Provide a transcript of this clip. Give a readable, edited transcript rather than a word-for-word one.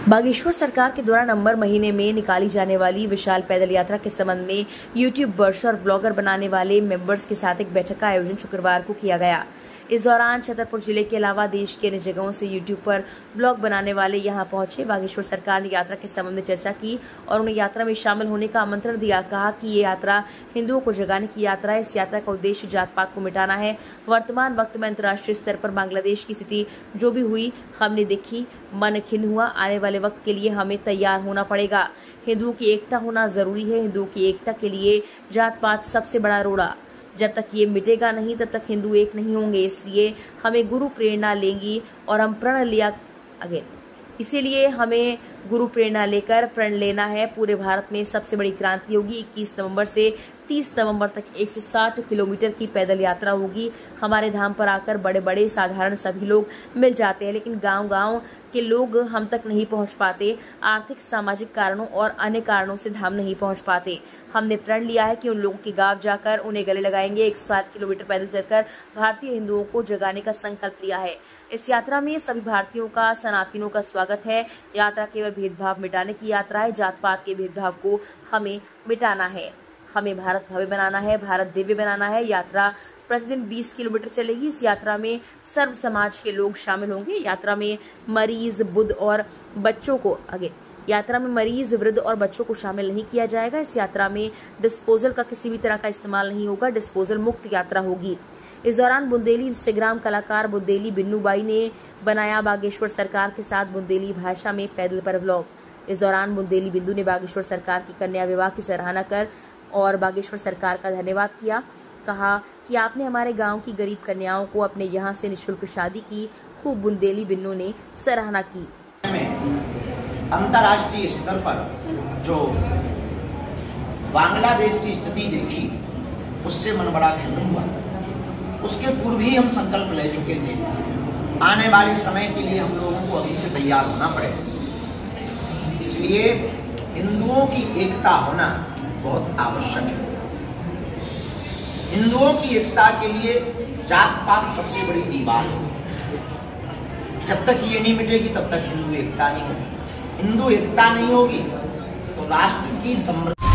बागेश्वर सरकार के द्वारा नवंबर महीने में निकाली जाने वाली विशाल पैदल यात्रा के संबंध में यूट्यूबर्स और ब्लॉगर बनाने वाले मेंबर्स के साथ एक बैठक का आयोजन शुक्रवार को किया गया। इस दौरान छतरपुर जिले के अलावा देश के अन्य जगहों से यूट्यूब पर ब्लॉग बनाने वाले यहां पहुंचे। बागेश्वर सरकार ने यात्रा के संबंध में चर्चा की और उन्हें यात्रा में शामिल होने का आमंत्रण दिया। कहा कि ये यात्रा हिंदुओं को जगाने की यात्रा है। इस यात्रा का उद्देश्य जात पात को मिटाना है। वर्तमान वक्त में अंतर्राष्ट्रीय स्तर पर बांग्लादेश की स्थिति जो भी हुई हमने देखी, मन खिन्न हुआ। आने वाले वक्त के लिए हमें तैयार होना पड़ेगा। हिंदुओं की एकता होना जरूरी है। हिंदुओं की एकता के लिए जात पात सबसे बड़ा रोड़ा। जब तक ये मिटेगा नहीं तब तक हिंदू एक नहीं होंगे। इसलिए हमें गुरु प्रेरणा लेंगी और हम प्रण लिया इसीलिए हमें गुरु प्रेरणा लेकर प्रण लेना है। पूरे भारत में सबसे बड़ी क्रांति होगी। 21 नवंबर से 30 नवंबर तक 160 किलोमीटर की पैदल यात्रा होगी। हमारे धाम पर आकर बड़े बड़े साधारण सभी लोग मिल जाते हैं, लेकिन गांव-गांव के लोग हम तक नहीं पहुंच पाते। आर्थिक, सामाजिक कारणों और अन्य कारणों से धाम नहीं पहुंच पाते। हमने प्रण लिया है कि उन लोगों के गांव जाकर उन्हें गले लगाएंगे। 160 किलोमीटर पैदल चलकर भारतीय हिंदुओं को जगाने का संकल्प लिया है। इस यात्रा में सभी भारतीयों का, सनातनियों का स्वागत है। यात्रा केवल भेदभाव मिटाने की यात्रा है। जात पात के भेदभाव को हमें मिटाना है। हमें भारत भव्य बनाना है, भारत दिव्य बनाना है। यात्रा प्रतिदिन 20 किलोमीटर चलेगी। इस यात्रा में सर्व समाज के लोग शामिल होंगे। यात्रा में मरीज, वृद्ध और बच्चों को शामिल नहीं किया जाएगा। इस यात्रा में डिस्पोजल का किसी भी तरह का इस्तेमाल नहीं होगा। डिस्पोजल मुक्त यात्रा होगी। इस दौरान बुंदेली इंस्टाग्राम कलाकार बुंदेली बिन्नू बाई ने बनाया बागेश्वर सरकार के साथ बुंदेली भाषा में पैदल पर व्लॉग। इस दौरान बुंदेली बिंदु ने बागेश्वर सरकार की कन्या विवाह की सराहना कर और बागेश्वर सरकार का धन्यवाद किया। कहा कि आपने हमारे गांव की गरीब कन्याओं को अपने यहाँ से निःशुल्क शादी की। खूब बुंदेली बिन्नू ने सराहना की। अंतर्राष्ट्रीय स्तर पर जो बांग्लादेश की स्थिति देखी, उससे मन बड़ा खिन्न हुआ। उसके पूर्व ही हम संकल्प ले चुके थे। आने वाले समय के लिए हम लोगों को अभी से तैयार होना पड़ेगा। इसलिए हिंदुओं की एकता होना बहुत आवश्यक है। हिंदुओं की एकता के लिए जात पात सबसे बड़ी दीवार है। जब तक ये नहीं मिटेगी तब तक हिंदू एकता नहीं होगी। हिंदू एकता नहीं होगी तो राष्ट्र की समृद्धि